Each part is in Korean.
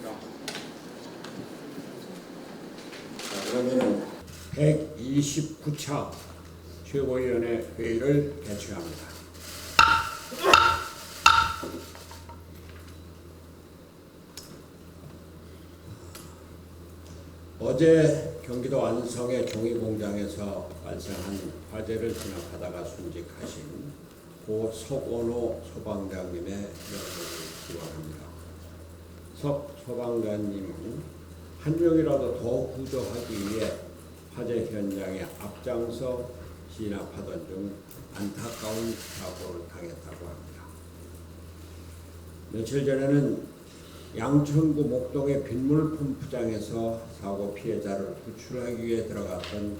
하겠습니다. 자, 그러면 129차 최고위원회 회의를 개최합니다. 어제 경기도 안성의 종이공장에서 발생한 화재를 진압하다가 순직하신 고 석원호 소방장님의 명복을 기원합니다. 석 소방관님은 한 명이라도 더 구조하기 위해 화재 현장에 앞장서 진압하던 중 안타까운 사고를 당했다고 합니다. 며칠 전에는 양천구 목동의 빗물 펌프장에서 사고 피해자를 구출하기 위해 들어갔던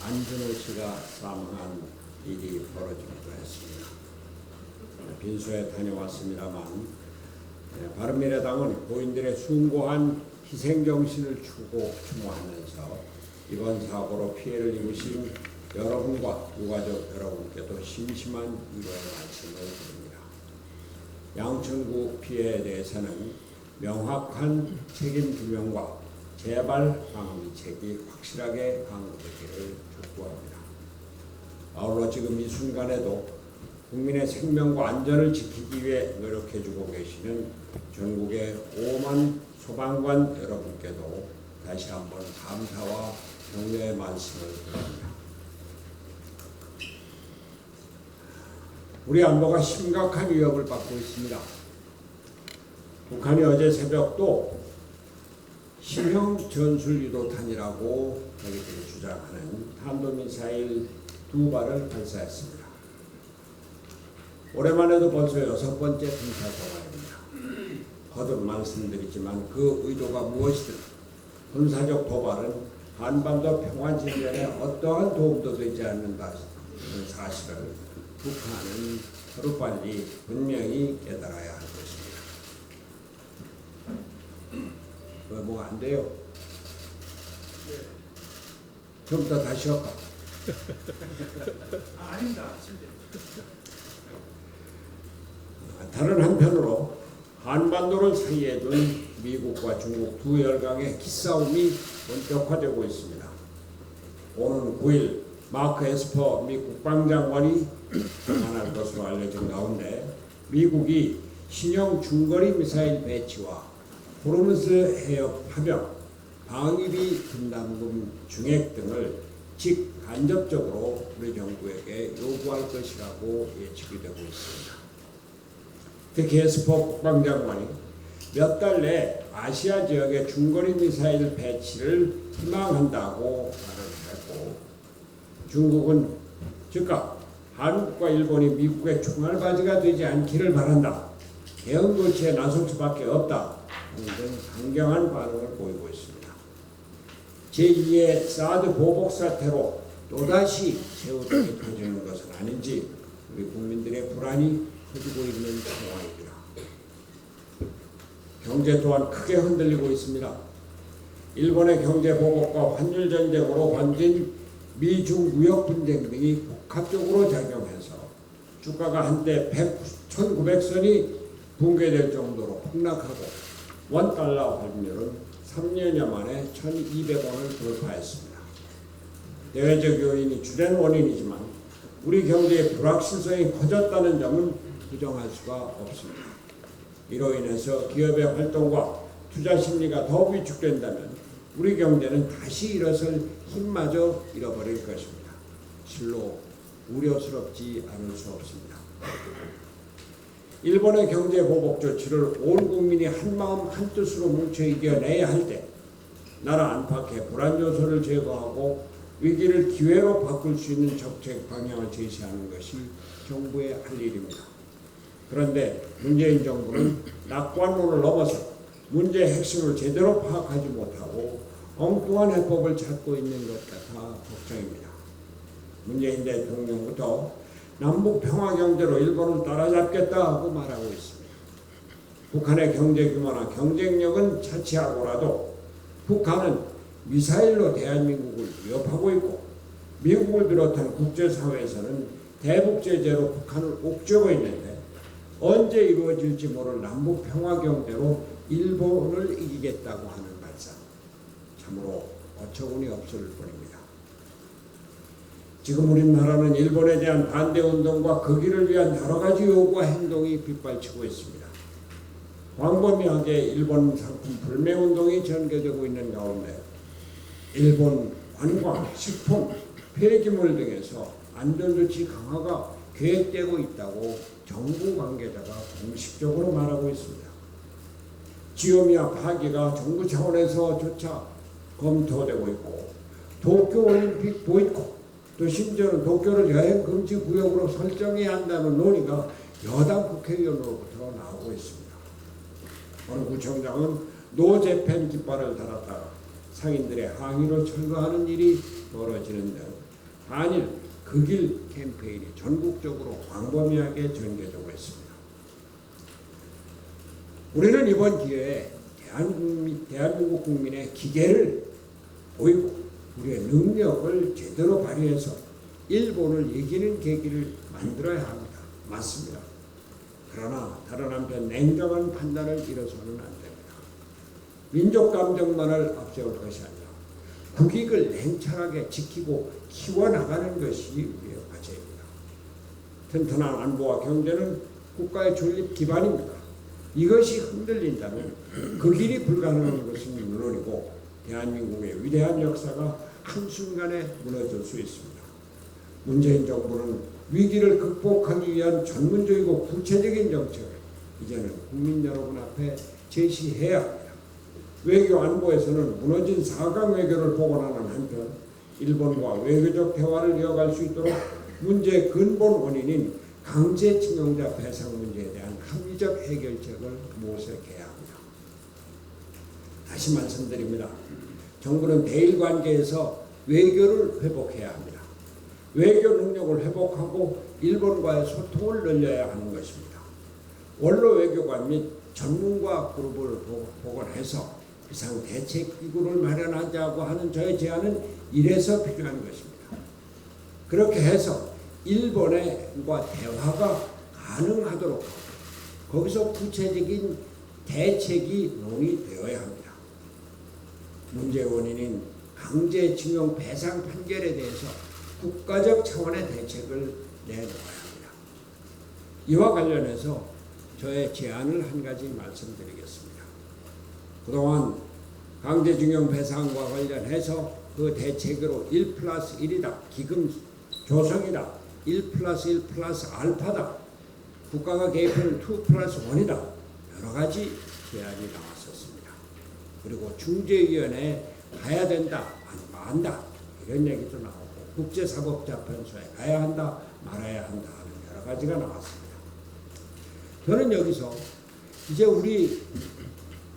안준호 씨가 사망한 일이 벌어지기도 했습니다. 빈소에 다녀왔습니다만 바른미래당은 고인들의 숭고한 희생정신을 추모하면서 이번 사고로 피해를 입으신 여러분과 유가족 여러분께도 심심한 위로의 말씀을 드립니다. 양천구 피해에 대해서는 명확한 책임 규명과 재발 방지책이 확실하게 강구되기를 촉구합니다. 아울러 지금 이 순간에도 국민의 생명과 안전을 지키기 위해 노력해주고 계시는 전국의 5만 소방관 여러분께도 다시 한번 감사와 격려의 말씀을 드립니다. 우리 안보가 심각한 위협을 받고 있습니다. 북한이 어제 새벽도 신형 전술유도탄이라고 자기들이 주장하는 탄도미사일 2발을 발사했습니다. 올해만 해도 벌써 6번째 군사 도발입니다. 거듭 말씀드리지만 그 의도가 무엇이든 군사적 도발은 한반도 평화 진전에 어떠한 도움도 되지 않는다는 사실을 북한은 하루빨리 분명히 깨달아야 할 것입니다. 뭐 안 돼요? 처음부터 다시 할까? 아닙니다. 다른 한편으로 한반도를 사이에 둔 미국과 중국 두 열강의 기싸움이 본격화되고 있습니다. 오는 9일 마크 에스퍼 미 국방장관이 방한할 것으로 알려진 가운데 미국이 신형 중거리 미사일 배치와 호르무즈 해협 파병, 방위비 분담금 증액 등을 직간접적으로 우리 정부에게 요구할 것이라고 예측이 되고 있습니다. 특히 에스퍼 국방장관이 몇 달 내 아시아 지역의 중거리 미사일 배치를 희망한다고 말을 했고, 중국은 즉각 한국과 일본이 미국의 총알바지가 되지 않기를 바란다, 대응 조치에 나설 수밖에 없다 하는 등 강경한 반응을 보이고 있습니다. 제2의 사드 보복 사태로 또다시 새우등이 터지는 것은 아닌지 우리 국민들의 불안이 커지고 있는 상황입니다. 경제 또한 크게 흔들리고 있습니다. 일본의 경제 보복과 환율 전쟁으로 번진 미중 무역 분쟁 등이 복합적으로 작용해서 주가가 한때 1,900선이 붕괴될 정도로 폭락하고 원달러 환율은 3년여 만에 1,200원을 돌파했습니다. 대외적 요인이 주된 원인이지만 우리 경제의 불확실성이 커졌다는 점은 부정할 수가 없습니다. 이로 인해서 기업의 활동과 투자 심리가 더욱 위축된다면 우리 경제는 다시 일어설 힘마저 잃어버릴 것입니다. 실로 우려스럽지 않을 수 없습니다. 일본의 경제 보복 조치를 온 국민이 한마음 한뜻으로 뭉쳐 이겨내야 할 때 나라 안팎의 불안 요소를 제거하고 위기를 기회로 바꿀 수 있는 정책 방향을 제시하는 것이 정부의 할 일입니다. 그런데 문재인 정부는 낙관론을 넘어서 문제의 핵심을 제대로 파악하지 못하고 엉뚱한 해법을 찾고 있는 것 같아 걱정입니다. 문재인 대통령부터 남북 평화 경제로 일본을 따라잡겠다고 말하고 있습니다. 북한의 경제 규모나 경쟁력은 차치하고라도 북한은 미사일로 대한민국을 위협하고 있고 미국을 비롯한 국제사회에서는 대북 제재로 북한을 옥죄고 있는데 언제 이루어질지 모를 남북 평화 경제로 일본을 이기겠다고 하는 발상, 참으로 어처구니 없을 뿐입니다. 지금 우리나라는 일본에 대한 반대 운동과 그 길을 위한 여러 가지 요구와 행동이 빗발치고 있습니다. 광범위하게 일본 상품 불매 운동이 전개되고 있는 가운데 일본 관광, 식품, 폐기물 등에서 안전조치 강화가 계획되고 있다고 정부 관계자가 공식적으로 말하고 있습니다. 지오미아 파기가 정부 차원에서조차 검토되고 있고 도쿄올림픽 보이콧, 또 심지어는 도쿄를 여행 금지 구역으로 설정해야 한다는 논의가 여당 국회의원으로부터 나오고 있습니다. 어느 구청장은 노재팬 깃발을 달았다가 상인들의 항의로 철거하는 일이 벌어지는 등 한일 그 길 캠페인이 전국적으로 광범위하게 전개되고 있습니다. 우리는 이번 기회에 대한민국 국민의 기계를 보이고 우리의 능력을 제대로 발휘해서 일본을 이기는 계기를 만들어야 합니다. 맞습니다. 그러나 다른 한편 냉정한 판단을 잃어서는 안 됩니다. 민족 감정만을 앞세울 것이 아니라 국익을 냉철하게 지키고 키워나가는 것이 우리의 과제입니다. 튼튼한 안보와 경제는 국가의 존립 기반입니다. 이것이 흔들린다면 그 길이 불가능한 것은 물론이고 대한민국의 위대한 역사가 한순간에 무너질 수 있습니다. 문재인 정부는 위기를 극복하기 위한 전문적이고 구체적인 정책을 이제는 국민 여러분 앞에 제시해야 합니다. 외교 안보에서는 무너진 4강 외교를 복원하는 한편 일본과 외교적 대화를 이어갈 수 있도록 문제의 근본 원인인 강제징용자 배상 문제에 대한 합리적 해결책을 모색해야 합니다. 다시 말씀드립니다. 정부는 대일관계에서 외교를 회복해야 합니다. 외교 능력을 회복하고 일본과의 소통을 늘려야 하는 것입니다. 원로 외교관 및 전문가 그룹을 복원해서 비상대책기구를 마련하자고 하는 저의 제안은 이래서 필요한 것입니다. 그렇게 해서 일본과 대화가 가능하도록 하고 거기서 구체적인 대책이 논의되어야 합니다. 문제의 원인인 강제징용 배상 판결에 대해서 국가적 차원의 대책을 내놓아야 합니다. 이와 관련해서 저의 제안을 한 가지 말씀드리겠습니다. 그동안 강제징용 배상과 관련해서 그 대책으로 1+1이다. 기금 조성이다. 1+1+알파다. 국가가 개입하는 2+1이다. 여러 가지 제안이 나왔었습니다. 그리고 중재위원회에 가야 된다. 안다. 이런 얘기도 나오고 국제사법재판소에 가야 한다. 말아야 한다. 하는 여러 가지가 나왔습니다. 저는 여기서 이제 우리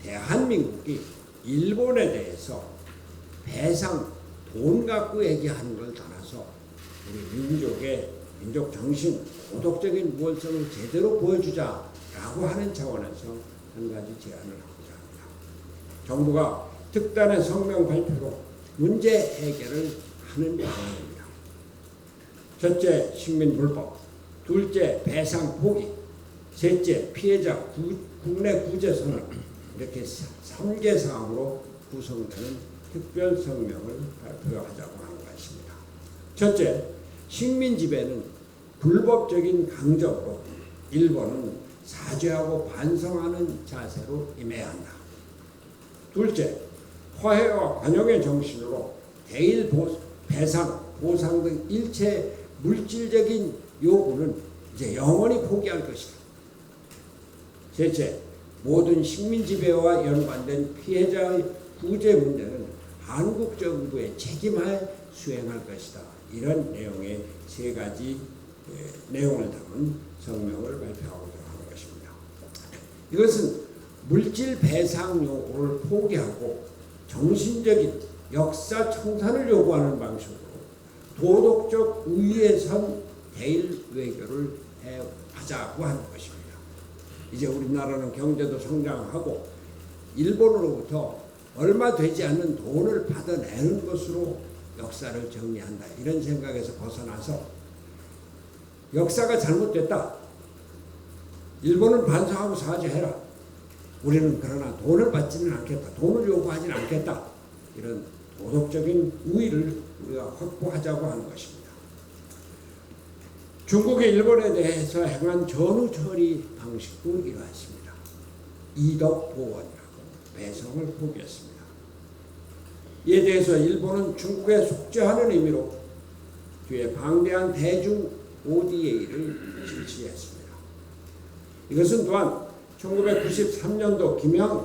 대한민국이 일본에 대해서 배상, 돈 갖고 얘기하는 걸 떠나서 우리 민족의 민족 정신, 도덕적인 무엇성을 제대로 보여주자라고 하는 차원에서 한 가지 제안을 하고자 합니다. 정부가 특단의 성명 발표로 문제 해결을 하는 방안입니다. 첫째, 식민불법. 둘째, 배상 포기. 셋째, 피해자 국내 구제 선언. 이렇게 3개 사항으로 구성되는 특별 성명을 발표하자고 하는 것입니다. 첫째, 식민 지배는 불법적인 강정으로 일본은 사죄하고 반성하는 자세로 임해야 한다. 둘째, 화해와 관용의 정신으로 대일 배상, 보상 등 일체 물질적인 요구는 이제 영원히 포기할 것이다. 셋째, 모든 식민 지배와 연관된 피해자의 구제 문제는 한국 정부의 책임하에 수행할 것이다. 이런 내용의 세 가지 내용을 담은 성명을 발표하고자 하는 것입니다. 이것은 물질 배상 요구를 포기하고 정신적인 역사 청산을 요구하는 방식으로 도덕적 우위에 선 대일 외교를 하자고 하는 것입니다. 이제 우리나라는 경제도 성장하고 일본으로부터 얼마 되지 않는 돈을 받아내는 것으로 역사를 정리한다. 이런 생각에서 벗어나서 역사가 잘못됐다. 일본은 반성하고 사죄해라. 우리는 그러나 돈을 받지는 않겠다. 돈을 요구하지는 않겠다. 이런 도덕적인 우위를 우리가 확보하자고 하는 것입니다. 중국이 일본에 대해서 행한 전후 처리 방식도 이러했습니다. 이덕보원이라고 배성을 포기했습니다. 이에 대해서 일본은 중국에 속죄하는 의미로 뒤에 방대한 대중 ODA를 실시했습니다. 이것은 또한 1993년도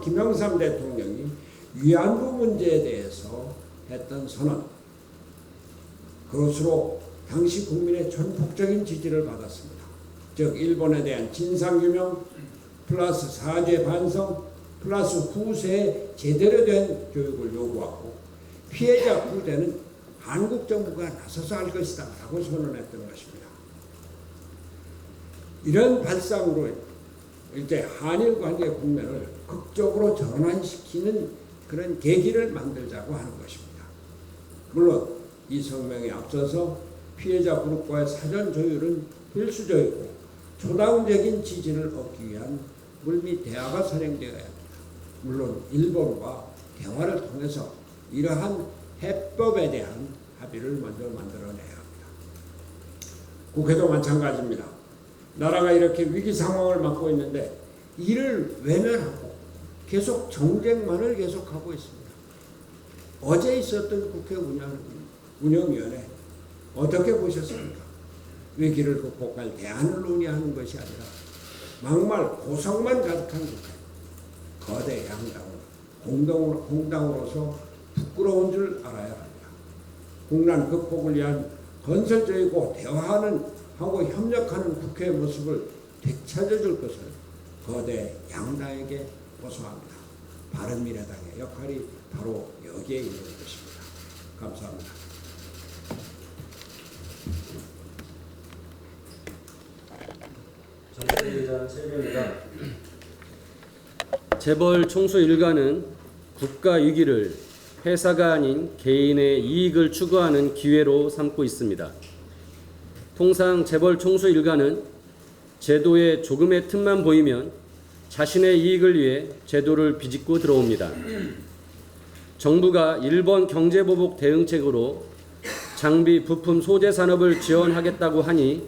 김영삼 대통령이 위안부 문제에 대해서 했던 선언, 그것으로 당시 국민의 전폭적인 지지를 받았습니다. 즉 일본에 대한 진상규명 플러스 사죄 반성 플러스 후세에 제대로 된 교육을 요구하고 피해자 구제는 한국 정부가 나서서 할 것이다 라고 선언했던 것입니다. 이런 발상으로 이제 한일 관계 국면을 극적으로 전환시키는 그런 계기를 만들자고 하는 것입니다. 물론 이 성명에 앞서서 피해자 그룹과의 사전 조율은 필수적이고 초당적인 지지를 얻기 위한 물밑 대화가 선행되어야 합니다. 물론 일본과 대화를 통해서 이러한 해법에 대한 합의를 먼저 만들어내야 합니다. 국회도 마찬가지입니다. 나라가 이렇게 위기 상황을 맞고 있는데 이를 외면하고 계속 정쟁만을 계속하고 있습니다. 어제 있었던 국회 운영위원회 어떻게 보셨습니까? 위기를 극복할 대안을 논의하는 것이 아니라 막말 고성만 가득한 국회, 거대 양당은 공당으로서 부끄러운 줄 알아야 합니다. 국난 극복을 위한 건설적이고 대화하고 협력하는 국회의 모습을 되찾아줄 것을 거대 양당에게 호소합니다. 바른미래당의 역할이 바로 여기에 있는 것입니다. 감사합니다. 정세의장 최고입니다. 재벌 총수 일가는 국가 위기를 회사가 아닌 개인의 이익을 추구하는 기회로 삼고 있습니다. 통상 재벌 총수 일가는 제도에 조금의 틈만 보이면 자신의 이익을 위해 제도를 비집고 들어옵니다. 정부가 일본 경제보복 대응책으로 장비, 부품, 소재 산업을 지원하겠다고 하니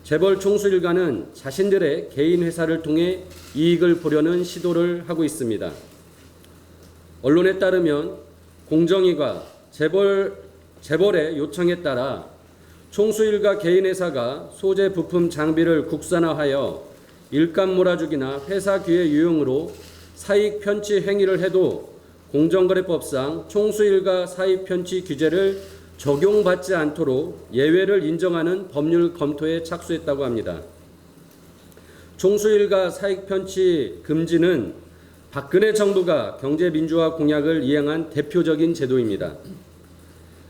재벌 총수 일가는 자신들의 개인 회사를 통해 이익을 보려는 시도를 하고 있습니다. 언론에 따르면 공정위가 재벌의 요청에 따라 총수 일가 개인 회사가 소재, 부품, 장비를 국산화하여 일감 몰아주기나 회사 기회 유용으로 사익 편취 행위를 해도 공정거래법상 총수 일가 사익 편취 규제를 적용받지 않도록 예외를 인정하는 법률 검토에 착수했다고 합니다. 총수 일가 사익 편취 금지는 박근혜 정부가 경제민주화 공약을 이행한 대표적인 제도입니다.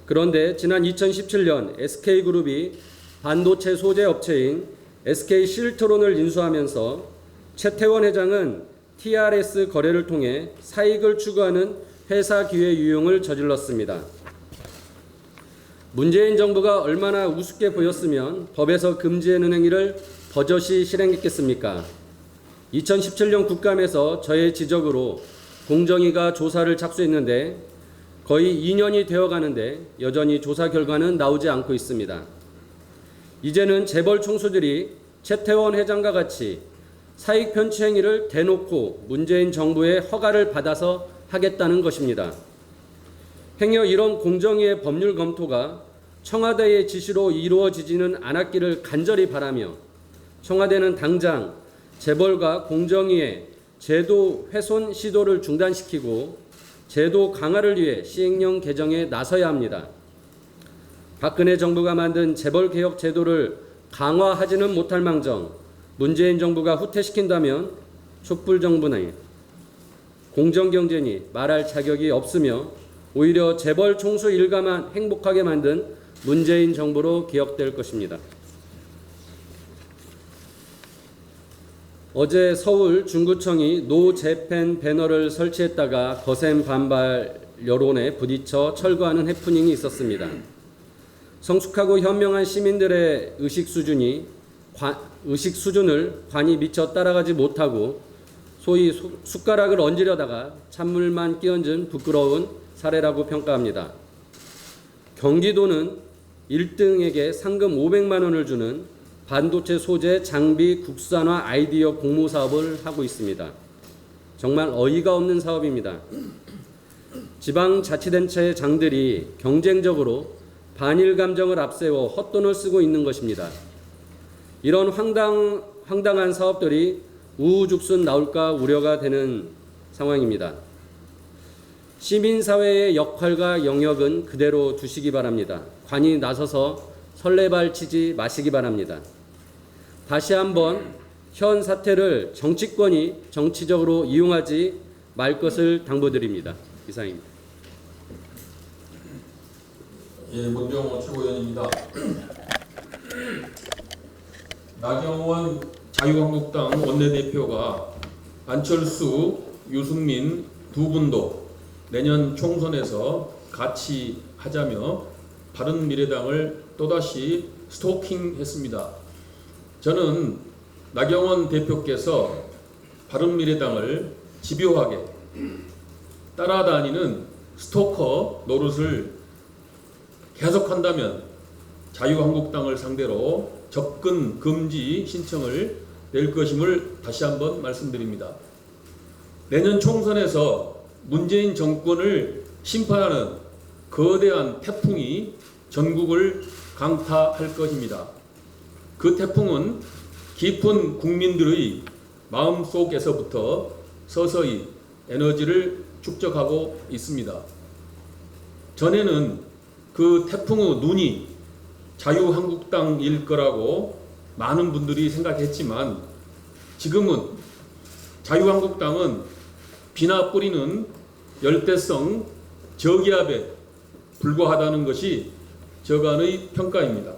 그런데 지난 2017년 SK그룹이 반도체 소재 업체인 SK실트론을 인수하면서 최태원 회장은 TRS 거래를 통해 사익을 추구하는 회사 기회 유용을 저질렀습니다. 문재인 정부가 얼마나 우습게 보였으면 법에서 금지하는 행위를 버젓이 실행했겠습니까? 2017년 국감에서 저의 지적으로 공정위가 조사를 착수했는데 거의 2년이 되어가는데 여전히 조사 결과는 나오지 않고 있습니다. 이제는 재벌 총수들이 최태원 회장과 같이 사익 편취 행위를 대놓고 문재인 정부의 허가를 받아서 하겠다는 것입니다. 행여 이런 공정위의 법률 검토가 청와대의 지시로 이루어지지는 않았기를 간절히 바라며 청와대는 당장 재벌과 공정위의 제도 훼손 시도를 중단시키고 제도 강화를 위해 시행령 개정에 나서야 합니다. 박근혜 정부가 만든 재벌개혁 제도를 강화하지는 못할 망정 문재인 정부가 후퇴시킨다면 촛불 정부는 공정경제니 말할 자격이 없으며 오히려 재벌 총수 일가만 행복하게 만든 문재인 정부로 기억될 것입니다. 어제 서울 중구청이 노 재팬 배너를 설치했다가 거센 반발 여론에 부딪혀 철거하는 해프닝이 있었습니다. 성숙하고 현명한 시민들의 의식 수준이 의식 수준을 관이 미처 따라가지 못하고 소위 숟가락을 얹으려다가 찬물만 끼얹은 부끄러운 사례라고 평가합니다. 경기도는 1등에게 상금 500만 원을 주는 반도체 소재 장비 국산화 아이디어 공모 사업을 하고 있습니다. 정말 어이가 없는 사업입니다. 지방자치단체의 장들이 경쟁적으로 반일 감정을 앞세워 헛돈을 쓰고 있는 것입니다. 이런 황당한 사업들이 우후죽순 나올까 우려가 되는 상황입니다. 시민사회의 역할과 영역은 그대로 두시기 바랍니다. 관이 나서서 설레발 치지 마시기 바랍니다. 다시 한번 현 사태를 정치권이 정치적으로 이용하지 말 것을 당부드립니다. 이상입니다. 예, 문정호 최고위원입니다. 나경원 자유한국당 원내대표가 안철수, 유승민 두 분도 내년 총선에서 같이 하자며 바른미래당을 또다시 스토킹했습니다. 저는 나경원 대표께서 바른미래당을 집요하게 따라다니는 스토커 노릇을 계속한다면 자유한국당을 상대로 접근 금지 신청을 낼 것임을 다시 한번 말씀드립니다. 내년 총선에서 문재인 정권을 심판하는 거대한 태풍이 전국을 강타할 것입니다. 그 태풍은 깊은 국민들의 마음속에서부터 서서히 에너지를 축적하고 있습니다. 전에는 그 태풍의 눈이 자유한국당일 거라고 많은 분들이 생각했지만 지금은 자유한국당은 비나 뿌리는 열대성 저기압에 불과하다는 것이 저간의 평가입니다.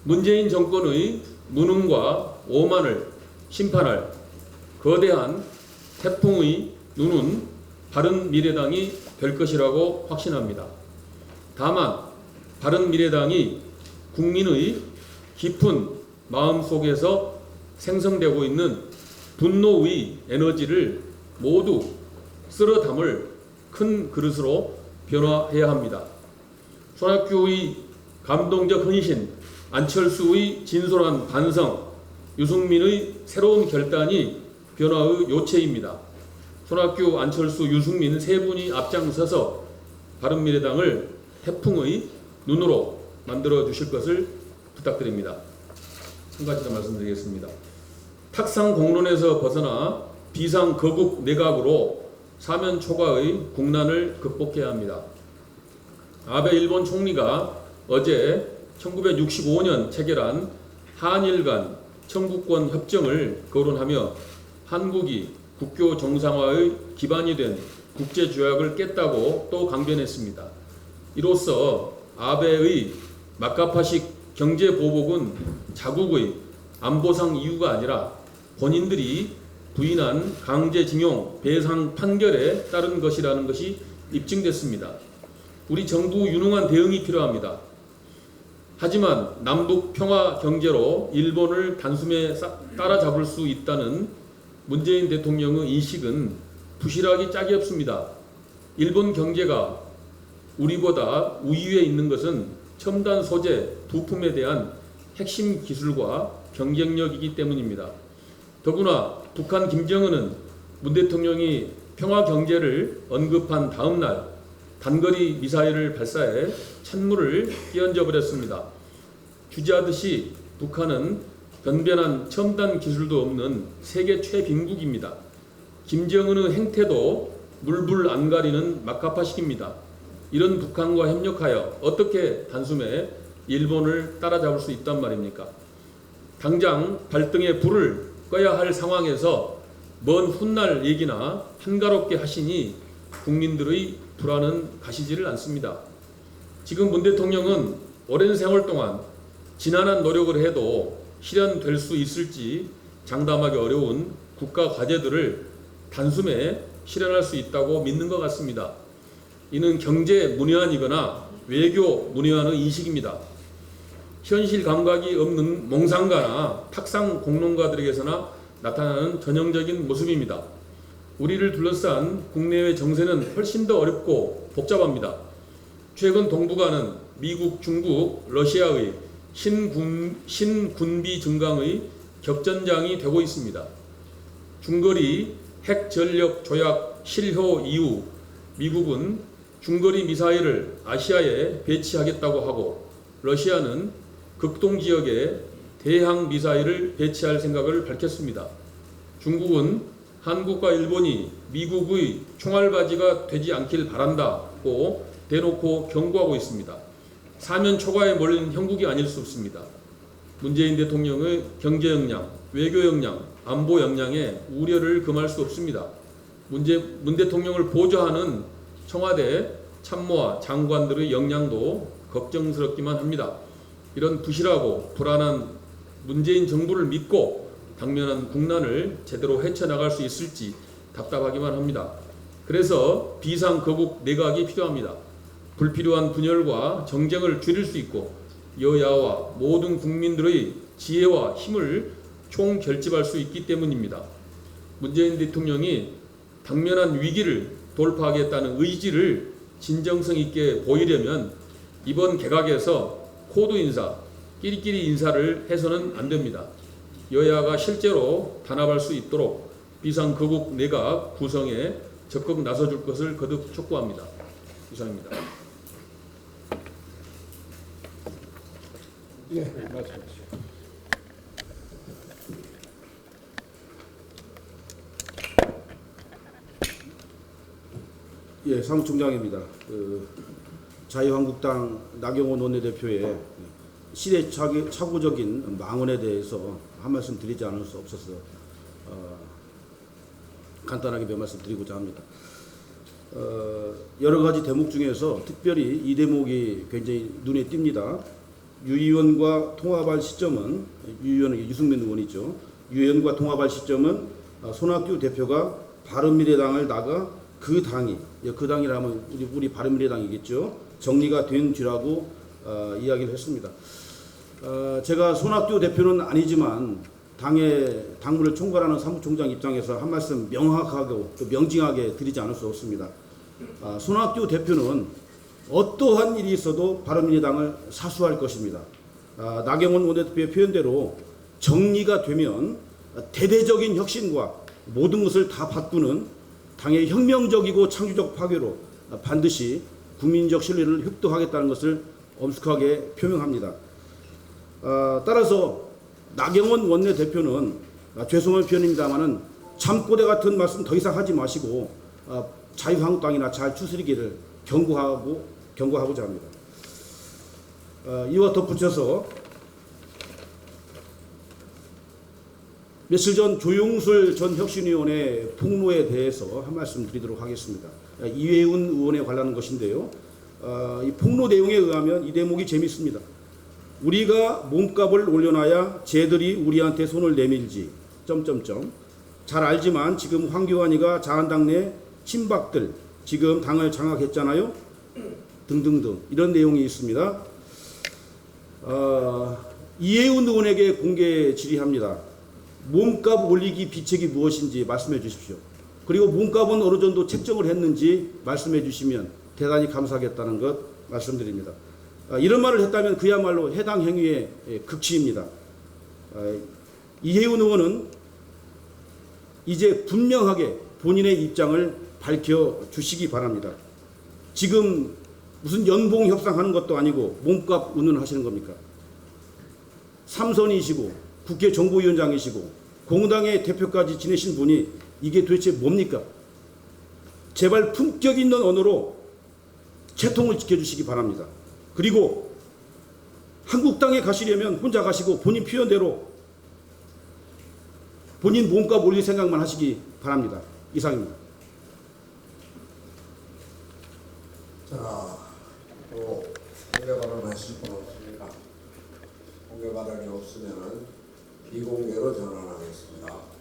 문재인 정권의 무능과 오만을 심판할 거대한 태풍의 눈은 바른미래당이 될 것이라고 확신합니다. 다만 바른미래당이 국민의 깊은 마음속에서 생성되고 있는 분노의 에너지를 모두 쓸어 담을 큰 그릇으로 변화해야 합니다. 손학규의 감동적 헌신, 안철수의 진솔한 반성, 유승민의 새로운 결단이 변화의 요체입니다. 손학규, 안철수, 유승민 세 분이 앞장서서 바른미래당을 태풍의 눈으로 만들어 주실 것을 부탁드립니다. 한 가지 더 말씀드리겠습니다. 탁상 공론에서 벗어나 비상 거국 내각으로 사면 초과의 국난을 극복해야 합니다. 아베 일본 총리가 어제 1965년 체결한 한일 간 청구권 협정을 거론하며 한국이 국교 정상화의 기반이 된 국제조약을 깼다고 또 강변했습니다. 이로써 아베의 막가파식 경제보복은 자국의 안보상 이유가 아니라 본인들이 부인한 강제징용 배상 판결에 따른 것이라는 것이 입증됐습니다. 우리 정부 유능한 대응이 필요합니다. 하지만 남북 평화 경제로 일본을 단숨에 따라잡을 수 있다는 문재인 대통령의 인식은 부실하기 짝이 없습니다. 일본 경제가 우리보다 우위에 있는 것은 첨단 소재 부품에 대한 핵심 기술과 경쟁력이기 때문입니다. 더구나 북한 김정은은 문 대통령이 평화 경제를 언급한 다음 날 단거리 미사일을 발사해 찬물을 끼얹어 버렸습니다. 주지하듯이 북한은 변변한 첨단 기술도 없는 세계 최빈국입니다. 김정은의 행태도 물불 안 가리는 막가파식입니다. 이런 북한과 협력하여 어떻게 단숨에 일본을 따라잡을 수 있단 말입니까? 당장 발등에 불을 꺼야 할 상황에서 먼 훗날 얘기나 한가롭게 하시니 국민들의 불안은 가시지를 않습니다. 지금 문 대통령은 오랜 세월 동안 지난한 노력을 해도 실현될 수 있을지 장담하기 어려운 국가 과제들을 단숨에 실현할 수 있다고 믿는 것 같습니다. 이는 경제 문외한이거나 외교 문외한의 인식입니다. 현실 감각이 없는 몽상가나 탁상 공론가들에게서나 나타나는 전형적인 모습입니다. 우리를 둘러싼 국내외 정세는 훨씬 더 어렵고 복잡합니다. 최근 동북아는 미국, 중국, 러시아의 신군비 증강의 격전장이 되고 있습니다. 중거리 핵 전력 조약 실효 이후 미국은 중거리 미사일을 아시아에 배치하겠다고 하고 러시아는 극동 지역에 대항 미사일을 배치할 생각을 밝혔습니다. 중국은 한국과 일본이 미국의 총알바지가 되지 않길 바란다고 대놓고 경고하고 있습니다. 사면 초과에 몰린 형국이 아닐 수 없습니다. 문재인 대통령의 경제 역량, 외교 역량, 안보 역량에 우려를 금할 수 없습니다. 문 대통령을 보좌하는 청와대 참모와 장관들의 역량도 걱정스럽기만 합니다. 이런 부실하고 불안한 문재인 정부를 믿고 당면한 국난을 제대로 헤쳐나갈 수 있을지 답답하기만 합니다. 그래서 비상거국 내각이 필요합니다. 불필요한 분열과 정쟁을 줄일 수 있고 여야와 모든 국민들의 지혜와 힘을 총결집할 수 있기 때문입니다. 문재인 대통령이 당면한 위기를 돌파하겠다는 의지를 진정성 있게 보이려면 이번 개각에서 코드 인사, 끼리끼리 인사를 해서는 안 됩니다. 여야가 실제로 단합할 수 있도록 비상거국 내각 구성에 적극 나서줄 것을 거듭 촉구합니다. 이상입니다. 예, 말씀하시죠. 예, 사무총장입니다. 자유한국당 나경원 원내대표의 시대착오적인 망언에 대해서 한 말씀 드리지 않을 수 없어서 간단하게 몇 말씀 드리고자 합니다. 여러 가지 대목 중에서 특별히 이 대목이 굉장히 눈에 띕니다. 유 의원과 통합할 시점은 유 의원은 유승민 의원이죠. 유 의원과 통합할 시점은 손학규 대표가 바른미래당을 나가 그 당이라면 우리 바른미래당이겠죠. 정리가 된 뒤라고 이야기를 했습니다. 제가 손학규 대표는 아니지만 당의 당무를 총괄하는 사무총장 입장에서 한 말씀 명확하고 또 명징하게 드리지 않을 수 없습니다. 손학규 대표는 어떠한 일이 있어도 바른미래당을 사수할 것입니다. 나경원 원내대표의 표현대로 정리가 되면 대대적인 혁신과 모든 것을 다 바꾸는 당의 혁명적이고 창조적 파괴로 반드시 국민적 신뢰를 획득하겠다는 것을 엄숙하게 표명합니다. 따라서 나경원 원내대표는 죄송한 표현입니다만은 잠꼬대 같은 말씀 더 이상 하지 마시고 자유한국당이나 잘 추스리기를 경고하고자 합니다. 이와 덧붙여서 며칠 전 조용술 전 혁신위원회 폭로에 대해서 한 말씀 드리도록 하겠습니다. 이회훈 의원에 관한 것인데요. 이 폭로 내용에 의하면 이 대목이 재미있습니다. 우리가 몸값을 올려놔야 쟤들이 우리한테 손을 내밀지. 잘 알지만 지금 황교안이가 자한당 내 친박들 지금 당을 장악했잖아요. 등등등 이런 내용이 있습니다. 이혜훈 의원에게 공개 질의합니다. 몸값 올리기 비책이 무엇인지 말씀해 주십시오. 그리고 몸값은 어느 정도 책정을 했는지 말씀해 주시면 대단히 감사하겠다는 것 말씀드립니다. 이런 말을 했다면 그야말로 해당 행위의 극치입니다. 이혜훈 의원은 이제 분명하게 본인의 입장을 밝혀주시기 바랍니다. 지금 무슨 연봉 협상하는 것도 아니고 몸값 운운하시는 겁니까? 삼선이시고 국회 정보위원장이시고 공당의 대표까지 지내신 분이 이게 도대체 뭡니까? 제발 품격 있는 언어로 채통을 지켜주시기 바랍니다. 그리고 한국당에 가시려면 혼자 가시고 본인 표현대로 본인 몸값 올릴 생각만 하시기 바랍니다. 이상입니다. 자, 또 공개 발언하실 분 없습니까? 공개 발언이 없으면은 비공개로 전환하겠습니다.